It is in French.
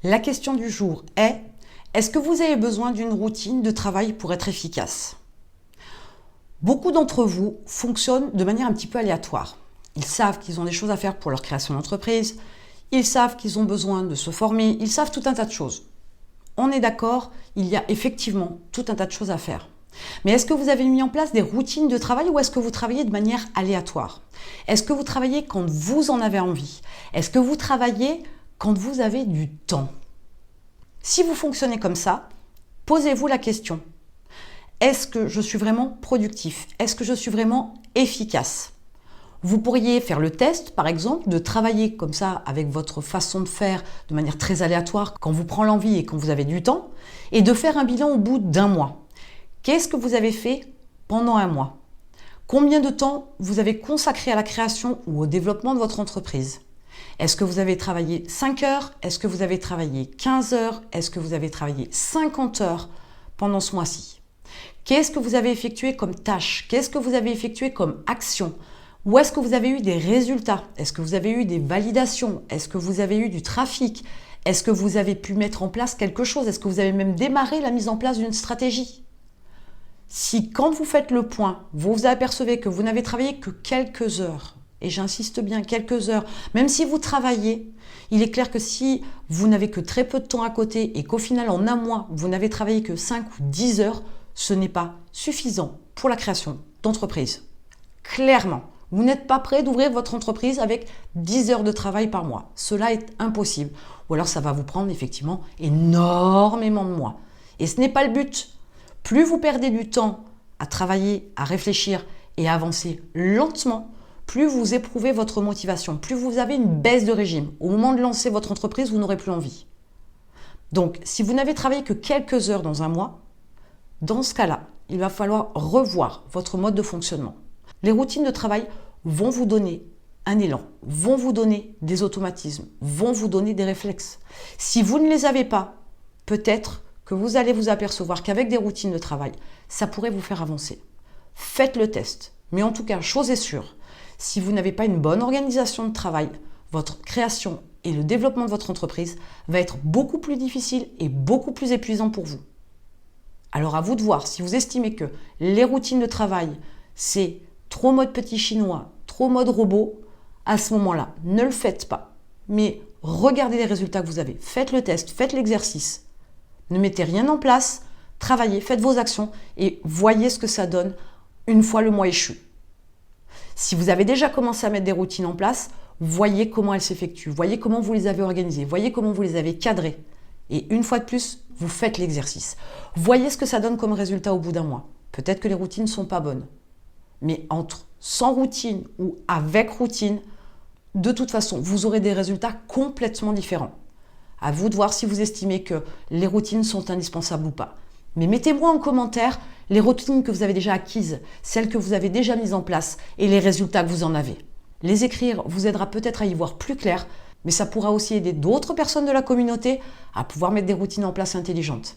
La question du jour est-ce que vous avez besoin d'une routine de travail pour être efficace? Beaucoup d'entre vous fonctionnent de manière un petit peu aléatoire. Ils savent qu'ils ont des choses à faire pour leur création d'entreprise, ils savent qu'ils ont besoin de se former, ils savent tout un tas de choses. On est d'accord, il y a effectivement tout un tas de choses à faire. Mais est-ce que vous avez mis en place des routines de travail ou est-ce que vous travaillez de manière aléatoire? Est-ce que vous travaillez quand vous en avez envie? Est-ce que vous travaillez quand vous avez du temps? Si vous fonctionnez comme ça, posez-vous la question. Est-ce que je suis vraiment productif? Est-ce que je suis vraiment efficace? Vous pourriez faire le test, par exemple, de travailler comme ça avec votre façon de faire de manière très aléatoire quand vous prend l'envie et quand vous avez du temps, et de faire un bilan au bout d'un mois. Qu'est-ce que vous avez fait pendant un mois? Combien de temps vous avez consacré à la création ou au développement de votre entreprise? Est-ce que vous avez travaillé 5 heures? Est-ce que vous avez travaillé 15 heures? Est-ce que vous avez travaillé 50 heures pendant ce mois-ci? Qu'est-ce que vous avez effectué comme tâche? Qu'est-ce que vous avez effectué comme action? Ou est-ce que vous avez eu des résultats? Est-ce que vous avez eu des validations? Est-ce que vous avez eu du trafic? Est-ce que vous avez pu mettre en place quelque chose? Est-ce que vous avez même démarré la mise en place d'une stratégie? Si quand vous faites le point, vous vous apercevez que vous n'avez travaillé que quelques heures, et j'insiste bien, quelques heures, même si vous travaillez, il est clair que si vous n'avez que très peu de temps à côté et qu'au final en un mois, vous n'avez travaillé que 5 ou 10 heures, ce n'est pas suffisant pour la création d'entreprise. Clairement, vous n'êtes pas prêt d'ouvrir votre entreprise avec 10 heures de travail par mois. Cela est impossible. Ou alors ça va vous prendre effectivement énormément de mois. Et ce n'est pas le but. Plus vous perdez du temps à travailler, à réfléchir et à avancer lentement, plus vous éprouvez votre motivation, plus vous avez une baisse de régime. Au moment de lancer votre entreprise, vous n'aurez plus envie. Donc, si vous n'avez travaillé que quelques heures dans un mois, dans ce cas-là, il va falloir revoir votre mode de fonctionnement. Les routines de travail vont vous donner un élan, vont vous donner des automatismes, vont vous donner des réflexes. Si vous ne les avez pas, peut-être que vous allez vous apercevoir qu'avec des routines de travail, ça pourrait vous faire avancer. Faites le test. Mais en tout cas, chose est sûre, si vous n'avez pas une bonne organisation de travail, votre création et le développement de votre entreprise va être beaucoup plus difficile et beaucoup plus épuisant pour vous. Alors à vous de voir, si vous estimez que les routines de travail, c'est trop mode petit chinois, trop mode robot, à ce moment-là, ne le faites pas. Mais regardez les résultats que vous avez. Faites le test, faites l'exercice. Ne mettez rien en place, travaillez, faites vos actions et voyez ce que ça donne une fois le mois échu. Si vous avez déjà commencé à mettre des routines en place, voyez comment elles s'effectuent, voyez comment vous les avez organisées, voyez comment vous les avez cadrées. Et une fois de plus, vous faites l'exercice. Voyez ce que ça donne comme résultat au bout d'un mois. Peut-être que les routines ne sont pas bonnes. Mais entre sans routine ou avec routine, de toute façon, vous aurez des résultats complètement différents. À vous de voir si vous estimez que les routines sont indispensables ou pas. Mais mettez-moi en commentaire les routines que vous avez déjà acquises, celles que vous avez déjà mises en place et les résultats que vous en avez. Les écrire vous aidera peut-être à y voir plus clair, mais ça pourra aussi aider d'autres personnes de la communauté à pouvoir mettre des routines en place intelligentes.